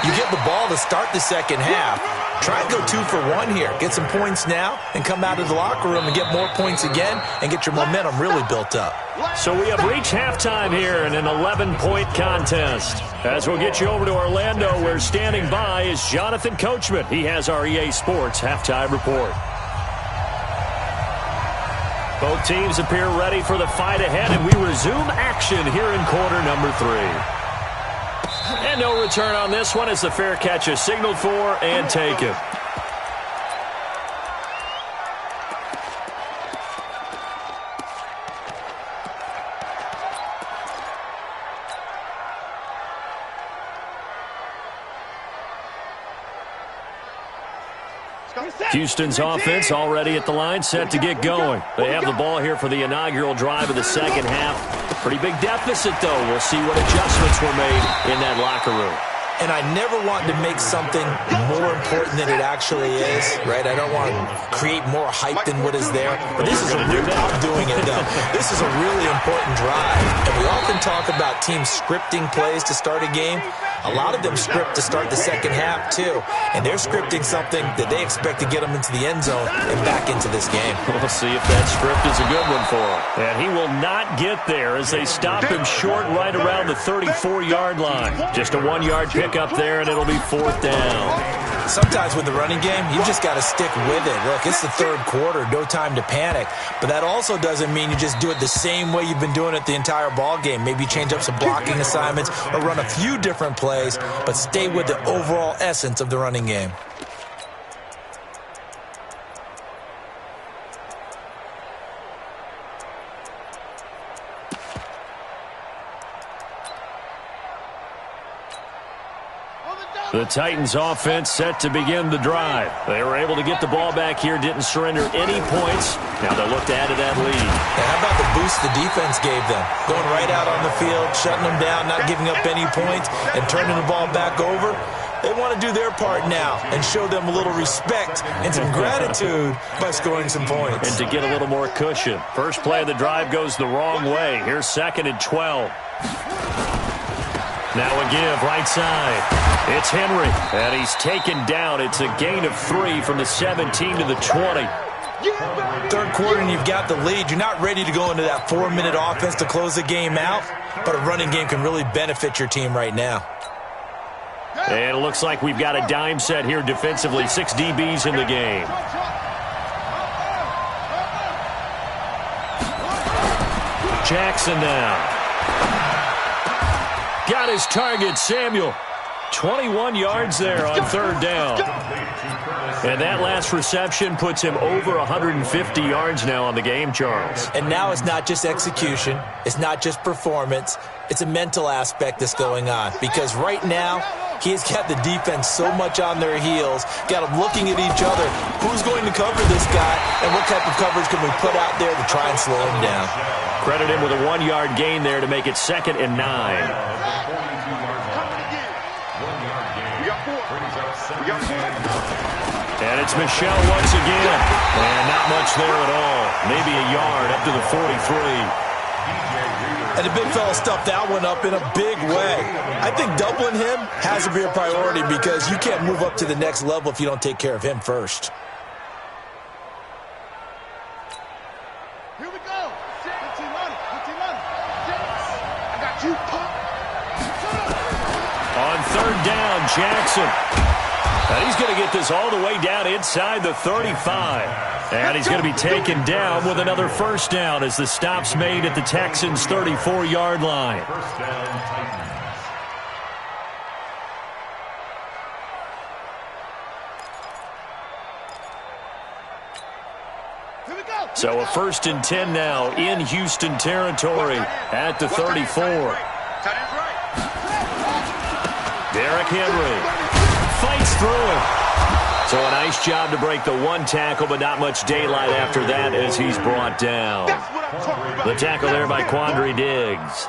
You get the ball to start the second half. Try and go 2 for 1 here. Get some points now and come out of the locker room and get more points again and get your momentum really built up. So we have reached halftime here in an 11-point contest. As we'll get you over to Orlando, where standing by is Jonathan Coachman. He has our EA Sports halftime report. Both teams appear ready for the fight ahead, and we resume action here in quarter number 3. And no return on this one as the fair catch is signaled for and taken. Houston's offense already at the line, set to get going. They have the ball here for the inaugural drive of the second half. Pretty big deficit, though. We'll see what adjustments were made in that locker room. And I never want to make something more important than it actually is, right? I don't want to create more hype than what is there. But this is I'm doing it, though. This is a really important drive. And we often talk about teams scripting plays to start a game. A lot of them script to start the second half, too. And they're scripting something that they expect to get them into the end zone and back into this game. We'll see if that script is a good one for him. And he will not get there as they stop him short right around the 34-yard line. Just a 1-yard pick up there, and it'll be 4th down. Sometimes with the running game, you just got to stick with it. Look, it's the third quarter, no time to panic. But that also doesn't mean you just do it the same way you've been doing it the entire ball game. Maybe change up some blocking assignments or run a few different plays, but stay with the overall essence of the running game. The Titans offense set to begin the drive. They were able to get the ball back here, didn't surrender any points. Now they'll look to add to that lead. And how about the boost the defense gave them? Going right out on the field, shutting them down, not giving up any points, and turning the ball back over. They want to do their part now and show them a little respect and some gratitude by scoring some points. And to get a little more cushion. First play of the drive goes the wrong way. Here's 2nd and 12. Now a give, right side. It's Henry, and he's taken down. It's a gain of 3 from the 17 to the 20. Third quarter, and you've got the lead. You're not ready to go into that 4-minute offense to close the game out, but a running game can really benefit your team right now. And it looks like we've got a dime set here defensively. 6 DBs in the game. Jackson now. Got his target, Samuel. 21 yards there on 3rd down. And that last reception puts him over 150 yards now on the game, Charles. And now it's not just execution. It's not just performance. It's a mental aspect that's going on. Because right now, he's got the defense so much on their heels, got them looking at each other. Who's going to cover this guy, and what type of coverage can we put out there to try and slow him down? Credit him with a 1-yard gain there to make it 2nd and 9. And it's Michelle once again. And not much there at all. Maybe a yard up to the 43. And the big fella stuffed that one up in a big way. I think doubling him has to be a priority because you can't move up to the next level if you don't take care of him first. Here we go. I got you. On 3rd down, Jackson. And he's going to get this all the way down inside the 35. And he's going to be taken down with another 1st down as the stop's made at the Texans' 34-yard line. First down, Titans. So a 1st and 10 now in Houston territory at the 34. Derrick Henry fights through it. So a nice job to break the 1 tackle, but not much daylight after that as he's brought down. The tackle there by Quandre Diggs.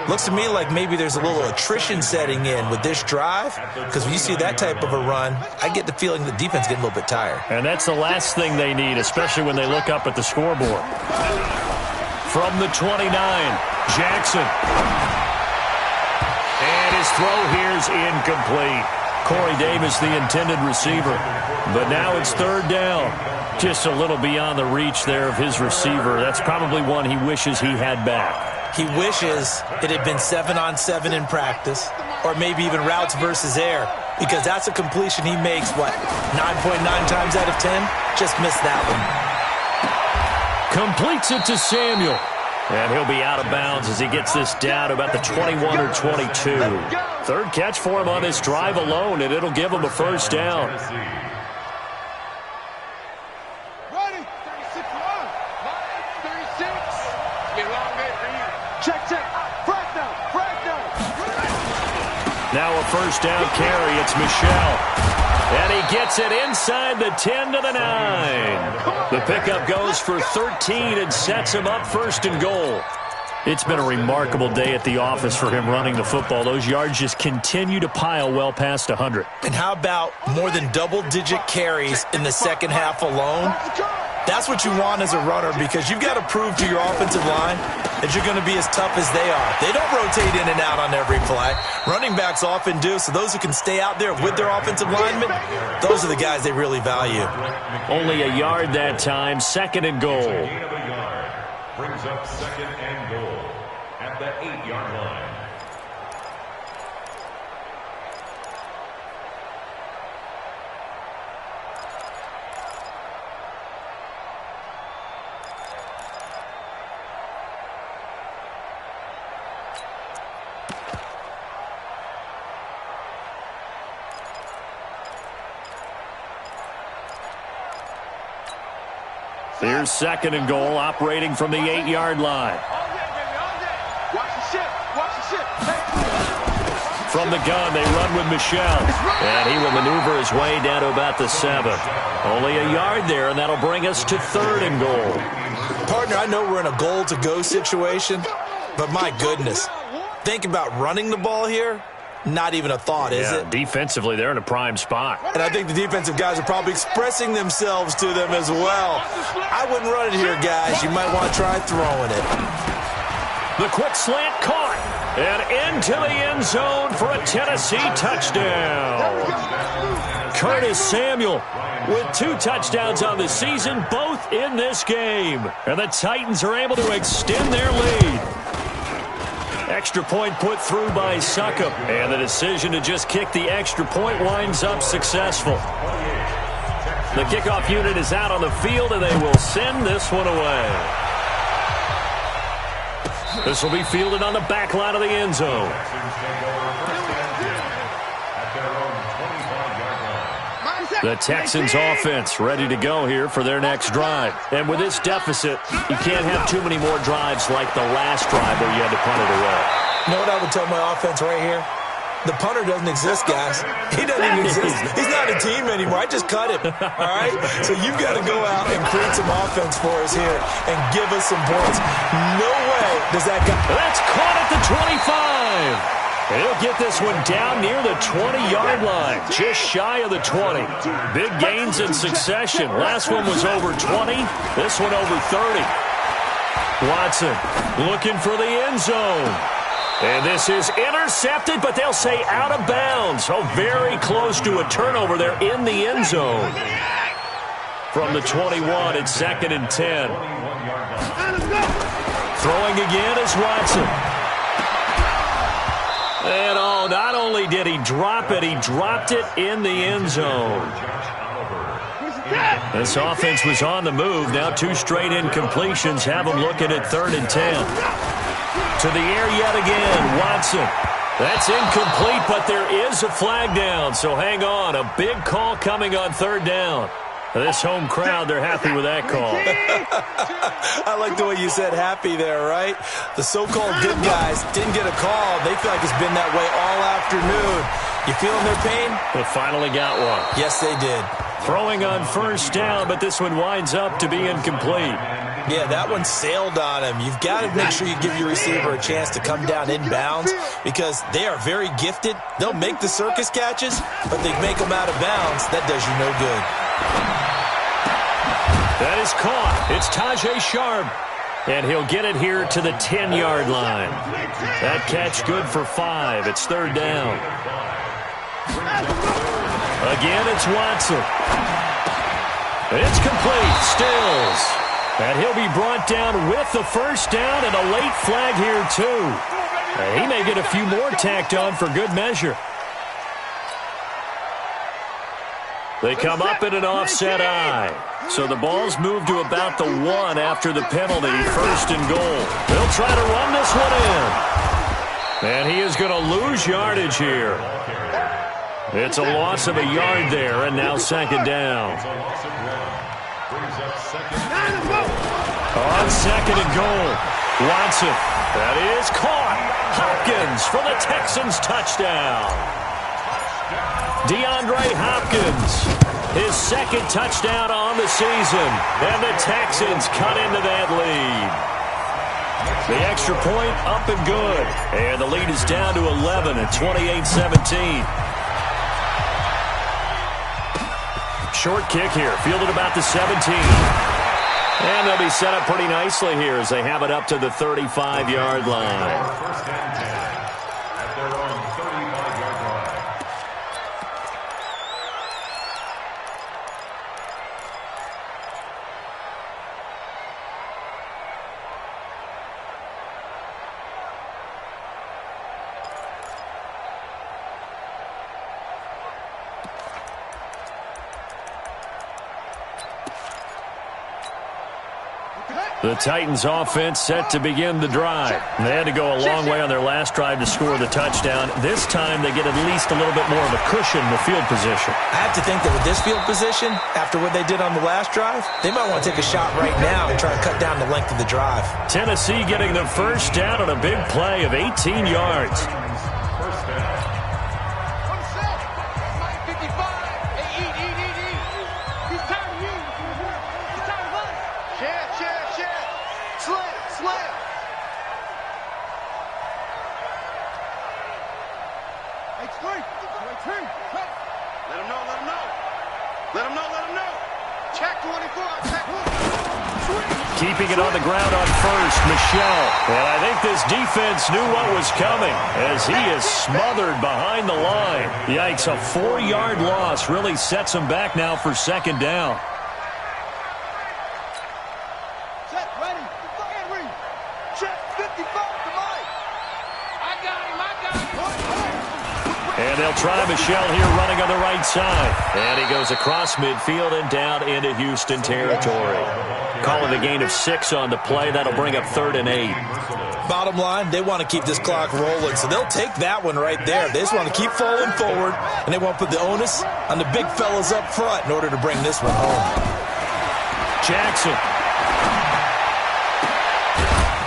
Looks to me like maybe there's a little attrition setting in with this drive, because when you see that type of a run, I get the feeling the defense getting a little bit tired. And that's the last thing they need, especially when they look up at the scoreboard. From the 29, Jackson. And his throw here's incomplete. Corey Davis, the intended receiver. But now it's third down. Just a little beyond the reach there of his receiver. That's probably one he wishes he had back. He wishes it had been 7-on-7 in practice, or maybe even routes versus air, because that's a completion he makes, 9.9 times out of 10? Just missed that one. Completes it to Samuel. And he'll be out of bounds as he gets this down about the 21 or 22. Third catch for him on this drive alone, and it'll give him a first down. Now a first down carry. It's Michel. And he gets it inside the 10 to the 9. The pickup goes for 13 and sets him up first and goal. It's been a remarkable day at the office for him running the football. Those yards just continue to pile well past 100. And how about more than double-digit carries in the second half alone? That's what you want as a runner, because you've got to prove to your offensive line that you're going to be as tough as they are. They don't rotate in and out on every play. Running backs often do, so those who can stay out there with their offensive linemen, those are the guys they really value. Only a yard that time, second and goal. Gain of a yard brings up second and goal at the 8-yard line. Here's second and goal, operating from the 8-yard line. From the gun, they run with Michel. And he will maneuver his way down to about the 7. Only a yard there, and that'll bring us to third and goal. Partner, I know we're in a goal-to-go situation, but my goodness, think about running the ball here. Not even a thought, is it? Defensively, they're in a prime spot. And I think the defensive guys are probably expressing themselves to them as well. I wouldn't run it here, guys. You might want to try throwing it. The quick slant caught. And into the end zone for a Tennessee touchdown. Curtis Samuel with 2 touchdowns on the season, both in this game. And the Titans are able to extend their lead. Extra point put through by Succop. And the decision to just kick the extra point winds up successful. The kickoff unit is out on the field, and they will send this one away. This will be fielded on the back line of the end zone. The Texans offense ready to go here for their next drive. And with this deficit, you can't have too many more drives like the last drive where you had to punt it away. You know what I would tell my offense right here? The punter doesn't exist, guys. He doesn't even exist. He's not a team anymore. I just cut him, all right? So you've got to go out and create some offense for us here and give us some points. No way does that guy. That's caught at the 25. He'll get this one down near the 20-yard line, just shy of the 20. Big gains in succession. Last one was over 20. This one over 30. Watson looking for the end zone. And this is intercepted, but they'll say out of bounds. Oh, very close to a turnover there in the end zone. From the 21, it's second and 10. Throwing again is Watson. And oh, not only did he drop it, he dropped it in the end zone. This offense was on the move. Now 2 straight incompletions have them looking at third and 10. To the air yet again, Watson. That's incomplete, but there is a flag down, so hang on. A big call coming on third down. This home crowd, they're happy with that call. I like the way you said happy there, right? The so-called good guys didn't get a call. They feel like it's been that way all afternoon. You feeling their pain? They finally got one. Yes, they did. Throwing on first down, but this one winds up to be incomplete. Yeah, that one sailed on him. You've got to make sure you give your receiver a chance to come down inbounds because they are very gifted. They'll make the circus catches, but they make them out of bounds. That does you no good. That is caught. It's Tajay Sharp. And he'll get it here to the 10-yard line. That catch good for 5. It's third down. Again, it's Watson. It's complete. Stills. And he'll be brought down with the first down and a late flag here, too. He may get a few more tacked on for good measure. They come up in an offset eye. So the ball's moved to about the 1 after the penalty, 1st and goal. They'll try to run this one in. And he is going to lose yardage here. It's a loss of a yard there, and now 2nd down. On 2nd and goal, Watson. That is caught. Hopkins for the Texans touchdown. DeAndre Hopkins, his 2nd touchdown on the season, and the Texans cut into that lead. The extra point up and good, and the lead is down to 11 at 28-17. Short kick here, fielded about the 17. And they'll be set up pretty nicely here as they have it up to the 35-yard line. First and 10 at their own 35-yard line. The Titans offense set to begin the drive. They had to go a long way on their last drive to score the touchdown. This time they get at least a little bit more of a cushion in the field position. I have to think that with this field position, after what they did on the last drive, they might want to take a shot right now and try to cut down the length of the drive. Tennessee getting the first down on a big play of 18 yards. First down. Keeping it on the ground on first, Michel. And I think this defense knew what was coming as he is smothered behind the line. Yikes, a 4-yard loss really sets him back now for 2nd down. Check, ready. Check, 55 to Mike. I got him. And they'll try Michel here running on the right side. And he goes across midfield and down into Houston territory. Calling a gain of 6 on the play. That'll bring up 3rd and 8. Bottom line, they want to keep this clock rolling, so they'll take that one right there. They just want to keep falling forward, and they want to put the onus on the big fellas up front in order to bring this one home. Jackson.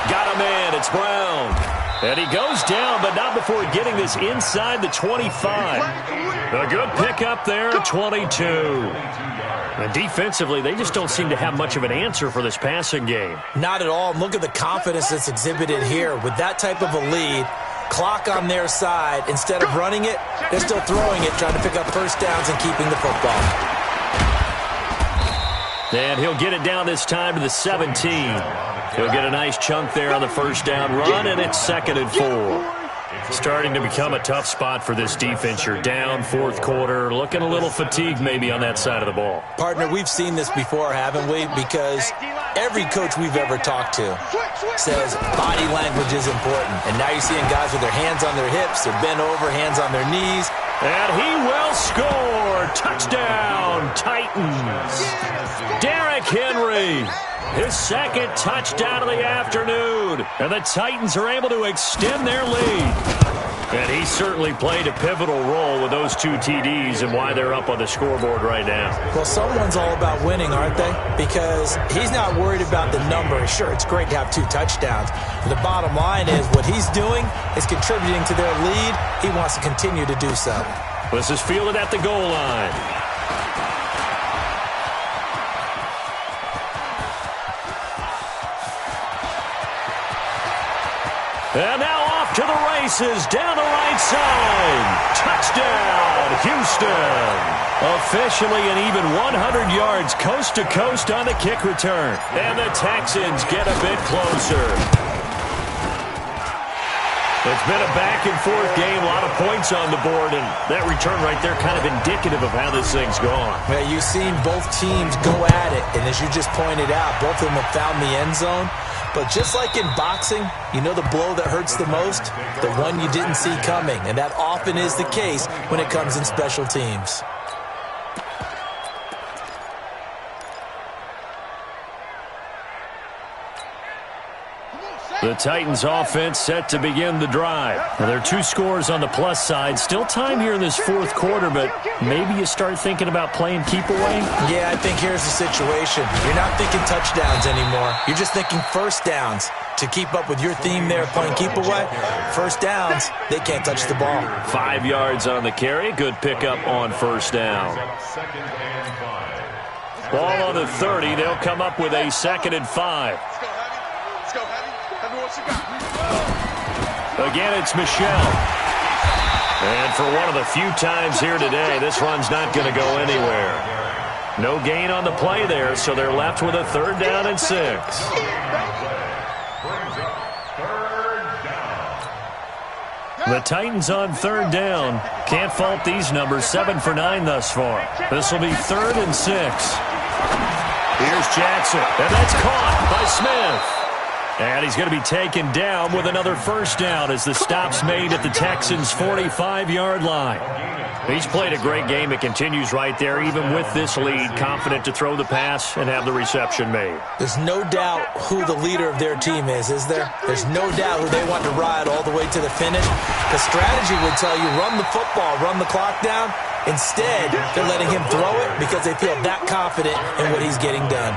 Got a man. It's Brown. And he goes down, but not before getting this inside the 25. A good pickup there at 22. And defensively, they just don't seem to have much of an answer for this passing game. Not at all. Look at the confidence that's exhibited here. With that type of a lead, clock on their side, instead of running it, they're still throwing it, trying to pick up first downs and keeping the football. And he'll get it down this time to the 17. He'll get a nice chunk there on the first down run, and it's 2nd and 4. Starting to become a tough spot for this defense. You're down 4th quarter, looking a little fatigued maybe on that side of the ball. Partner, we've seen this before, haven't we? Because every coach we've ever talked to says body language is important. And now you're seeing guys with their hands on their hips, they're bent over, hands on their knees. And he will score. Touchdown, Titans. Derrick Henry. His 2nd touchdown of the afternoon. And the Titans are able to extend their lead. And he certainly played a pivotal role with those 2 TDs and why they're up on the scoreboard right now. Well, someone's all about winning, aren't they? Because he's not worried about the number. Sure, it's great to have 2 touchdowns. But the bottom line is what he's doing is contributing to their lead. He wants to continue to do so. This is fielded at the goal line. And now off to the races, down the right side. Touchdown, Houston. Officially an even 100 yards coast to coast on the kick return. And the Texans get a bit closer. It's been a back-and-forth game, a lot of points on the board, and that return right there kind of indicative of how this thing's gone. Yeah, you've seen both teams go at it, and as you just pointed out, both of them have found the end zone. But just like in boxing, you know the blow that hurts the most? The one you didn't see coming, and that often is the case when it comes in special teams. The Titans offense set to begin the drive. Now, there are 2 scores on the plus side. Still time here in this fourth quarter, but maybe you start thinking about playing keep away? Yeah, I think here's the situation. You're not thinking touchdowns anymore. You're just thinking first downs. To keep up with your theme there, playing keep away, first downs, they can't touch the ball. 5 yards on the carry. Good pickup on first down. Ball on the 30. They'll come up with a 2nd and 5. Again, it's Michelle. And for one of the few times here today, this run's not going to go anywhere. No gain on the play there, so they're left with a 3rd down and 6. The Titans on 3rd down. Can't fault these numbers. 7 for 9 thus far. This will be 3rd and 6. Here's Jackson, and that's caught by Smith. And he's going to be taken down with another first down as the stop's made at the Texans' 45-yard line. He's played a great game. It continues right there, even with this lead, confident to throw the pass and have the reception made. There's no doubt who the leader of their team is there? There's no doubt who they want to ride all the way to the finish. The strategy would tell you run the football, run the clock down. Instead, they're letting him throw it because they feel that confident in what he's getting done.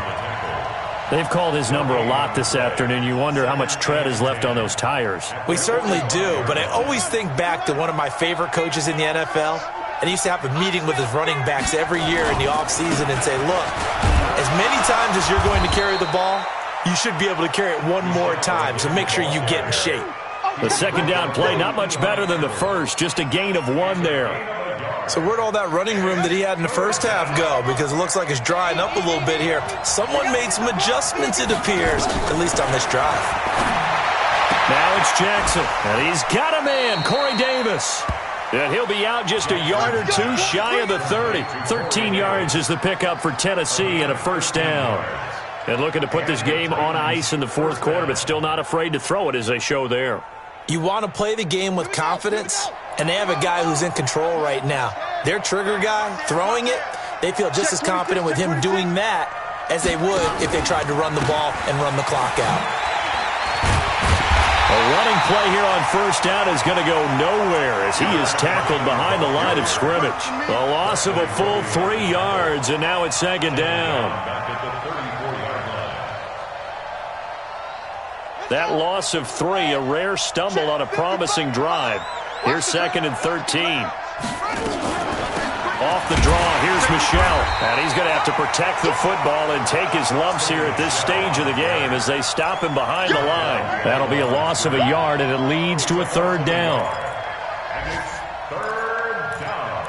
They've called his number a lot this afternoon. You wonder how much tread is left on those tires. We certainly do, but I always think back to one of my favorite coaches in the NFL. And he used to have a meeting with his running backs every year in the offseason and say, look, as many times as you're going to carry the ball, you should be able to carry it one more time, so make sure you get in shape. The 2nd down play, not much better than the first, just a gain of 1 there. So where'd all that running room that he had in the first half go? Because it looks like it's drying up a little bit here. Someone made some adjustments, it appears, at least on this drive. Now it's Jackson, and he's got a man, Corey Davis. And he'll be out just a yard or 2 shy of the 30. 13 yards is the pickup for Tennessee and a first down. And looking to put this game on ice in the fourth quarter, but still not afraid to throw it as they show there. You want to play the game with confidence, and they have a guy who's in control right now. Their trigger guy, throwing it, they feel just as confident with him doing that as they would if they tried to run the ball and run the clock out. A running play here on first down is going to go nowhere as he is tackled behind the line of scrimmage. A loss of a full 3 yards, and now it's 2nd down. That loss of 3, a rare stumble on a promising drive. Here's 2nd and 13. Off the draw, here's Michelle. And he's going to have to protect the football and take his lumps here at this stage of the game as they stop him behind the line. That'll be a loss of a yard, and it leads to a 3rd down. And it's 3rd down.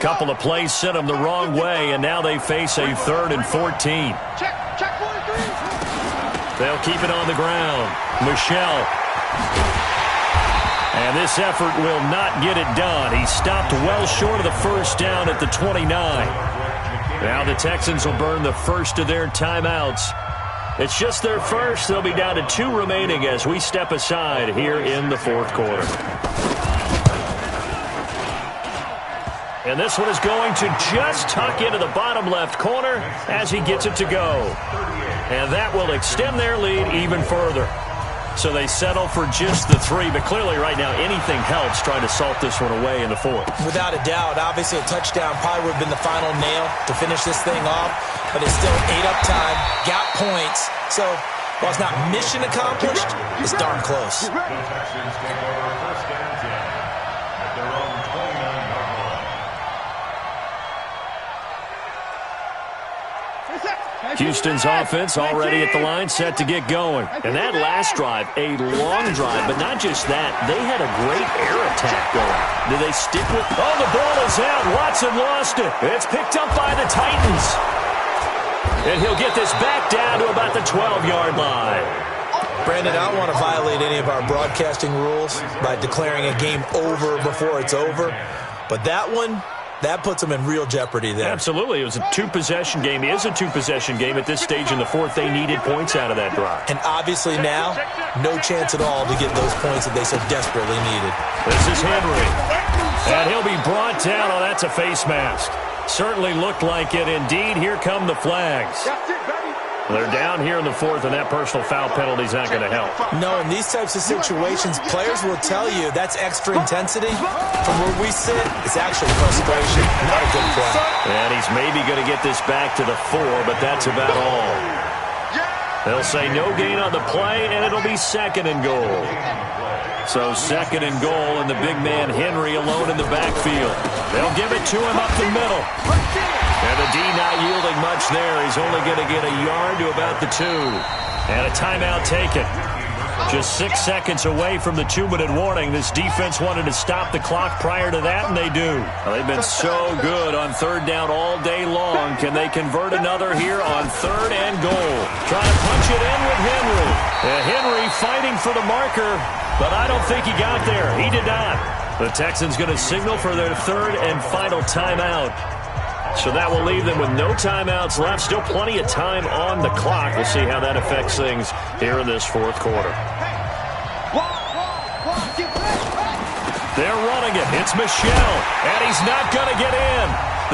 Couple of plays sent them the wrong way, and now they face a 3rd and 14. Check 43. They'll keep it on the ground. Michelle. And this effort will not get it done. He stopped well short of the first down at the 29. Now the Texans will burn the first of their timeouts. It's just their first. They'll be down to 2 remaining as we step aside here in the fourth quarter. And this one is going to just tuck into the bottom left corner as he gets it to go. And that will extend their lead even further. So they settle for just the 3, but clearly right now anything helps trying to salt this one away in the fourth. Without a doubt, obviously a touchdown probably would have been the final nail to finish this thing off, but it's still ate up time, got points. So while it's not mission accomplished, it's darn close. The Texans take over 1st and 10 at their own 29-yard line. Houston's offense already at the line, set to get going. And that last drive, a long drive, but not just that. They had a great air attack going. Do they stick with... Oh, the ball is out. Watson lost it. It's picked up by the Titans. And he'll get this back down to about the 12-yard line. Brandon, I don't want to violate any of our broadcasting rules by declaring a game over before it's over. But that one, that puts them in real jeopardy there. Absolutely. It was a two-possession game. It is a two-possession game at this stage in the fourth. They needed points out of that drive. And obviously now, no chance at all to get those points that they so desperately needed. This is Henry. And he'll be brought down. Oh, that's a face mask. Certainly looked like it. Indeed, here come the flags. They're down here in the fourth, and that personal foul penalty is not going to help. No, in these types of situations, players will tell you that's extra intensity. From where we sit, it's actually frustration. Not a good play. And he's maybe going to get this back to the 4, but that's about all. They'll say no gain on the play, and it'll be second and goal. So second and goal, and the big man Henry alone in the backfield. They'll give it to him up the middle. And the D not yielding much there. He's only going to get a yard to about the 2. And a timeout taken. Just 6 seconds away from the 2-minute warning. This defense wanted to stop the clock prior to that, and they do. Well, they've been so good on third down all day long. Can they convert another here on third and goal? Trying to punch it in with Henry. And Henry fighting for the marker, but I don't think he got there. He did not. The Texans going to signal for their third and final timeout. So that will leave them with no timeouts left. Still plenty of time on the clock. We'll see how that affects things here in this fourth quarter. They're running it. It's Michel, and he's not going to get in.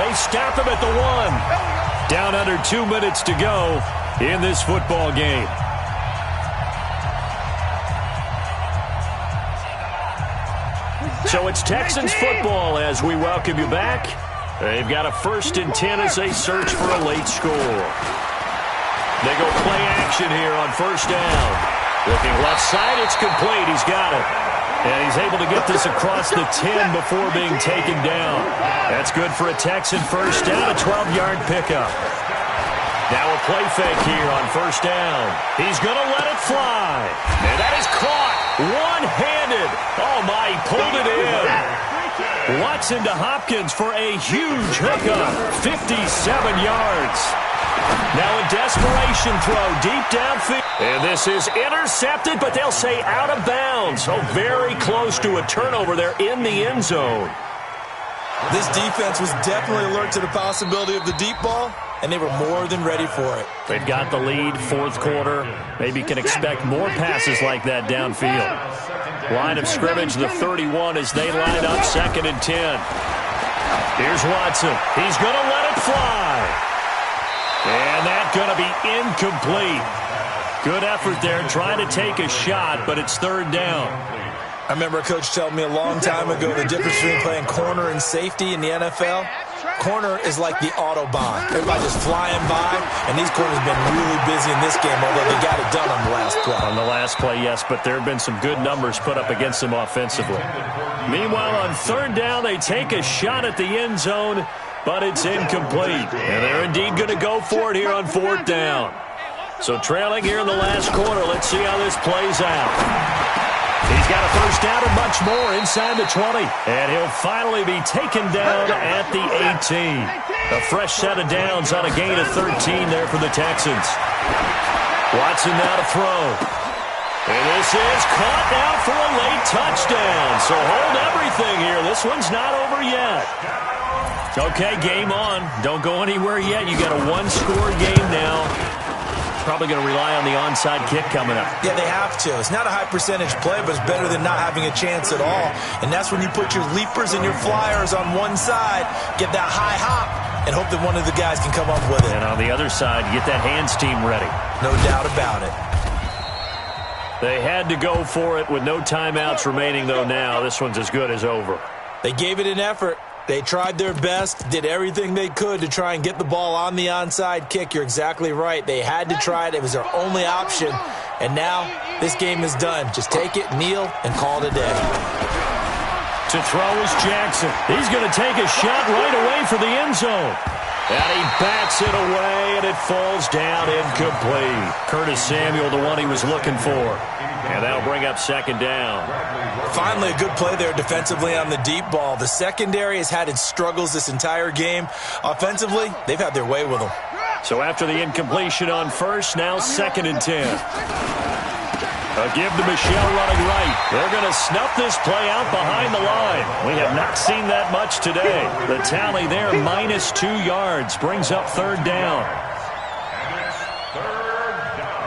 They stop him at the 1. Down under 2 minutes to go in this football game. So it's Texans football as we welcome you back. They've got a 1st and 10 as they search for a late score. They go play action here on first down. Looking left side, it's complete. He's got it. And he's able to get this across the 10 before being taken down. That's good for a Texan first down, a 12-yard pickup. Now a play fake here on first down. He's going to let it fly. And that is caught one-handed. Oh, my, he pulled it in. Watson to Hopkins for a huge hookup, 57 yards. Now a desperation throw deep downfield. And this is intercepted, but they'll say out of bounds. So very close to a turnover there in the end zone. This defense was definitely alert to the possibility of the deep ball, and they were more than ready for it. They've got the lead, fourth quarter. Maybe can expect more passes like that downfield. Line of scrimmage, the 31 as they line up 2nd and 10. Here's Watson. He's going to let it fly. And that's going to be incomplete. Good effort there trying to take a shot, but it's third down. I remember a coach telling me a long time ago the difference between playing corner and safety in the NFL. Corner is like the Autobahn. Everybody just flying by, and these corners have been really busy in this game, although they got it done on the last play. On the last play, yes, but there have been some good numbers put up against them offensively. Meanwhile, on third down, they take a shot at the end zone, but it's incomplete. And they're indeed going to go for it here on fourth down. So trailing here in the last quarter, let's see how this plays out. He's got a first down and much more inside the 20. And he'll finally be taken down at the 18. A fresh set of downs on a gain of 13 there for the Texans. Watson now to throw. And this is caught now for a late touchdown. So hold everything here. This one's not over yet. Okay, game on. Don't go anywhere yet. You got a one-score game now. Probably going to rely on the onside kick coming up. Yeah, they have to. It's not a high-percentage play, but it's better than not having a chance at all. And that's when you put your leapers and your flyers on one side, get that high hop, and hope that one of the guys can come up with it. And on the other side, get that hands team ready. No doubt about it. They had to go for it with no timeouts remaining, though, now. This one's as good as over. They gave it an effort. They tried their best, did everything they could to try and get the ball on the onside kick. You're exactly right. They had to try it. It was their only option. And now this game is done. Just take it, kneel, and call it a day. To throw is Jackson. He's going to take a shot right away for the end zone. And he bats it away, and it falls down incomplete. Curtis Samuel, the one he was looking for. And that'll bring up second down. Finally, a good play there defensively on the deep ball. The secondary has had its struggles this entire game. Offensively, they've had their way with them. So after the incompletion on first, now 2nd and 10. A give to Michelle running right. They're going to snuff this play out behind the line. We have not seen that much today. The tally there, minus 2 yards, brings up 3rd down. And it's 3rd down.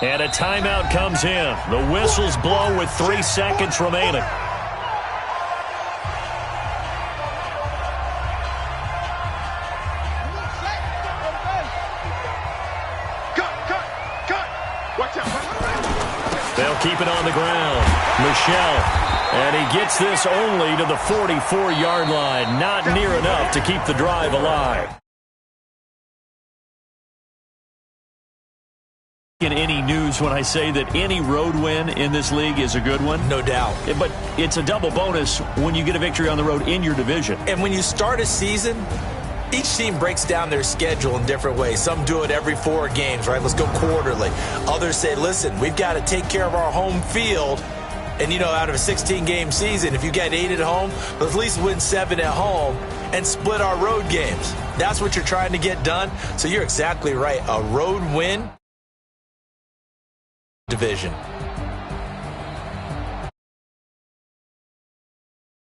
And a timeout comes in. The whistles blow with 3 seconds remaining. They'll keep it on the ground. Michelle. And he gets this only to the 44-yard line. Not near enough to keep the drive alive. In any news when I say that any road win in this league is a good one? No doubt. But it's a double bonus when you get a victory on the road in your division. And when you start a season, each team breaks down their schedule in different ways. Some do it every 4 games, right? Let's go quarterly. Others say, listen, we've got to take care of our home field. And, you know, out of a 16-game season, if you get 8 at home, let's at least win 7 at home and split our road games. That's what you're trying to get done. So you're exactly right. A road win division.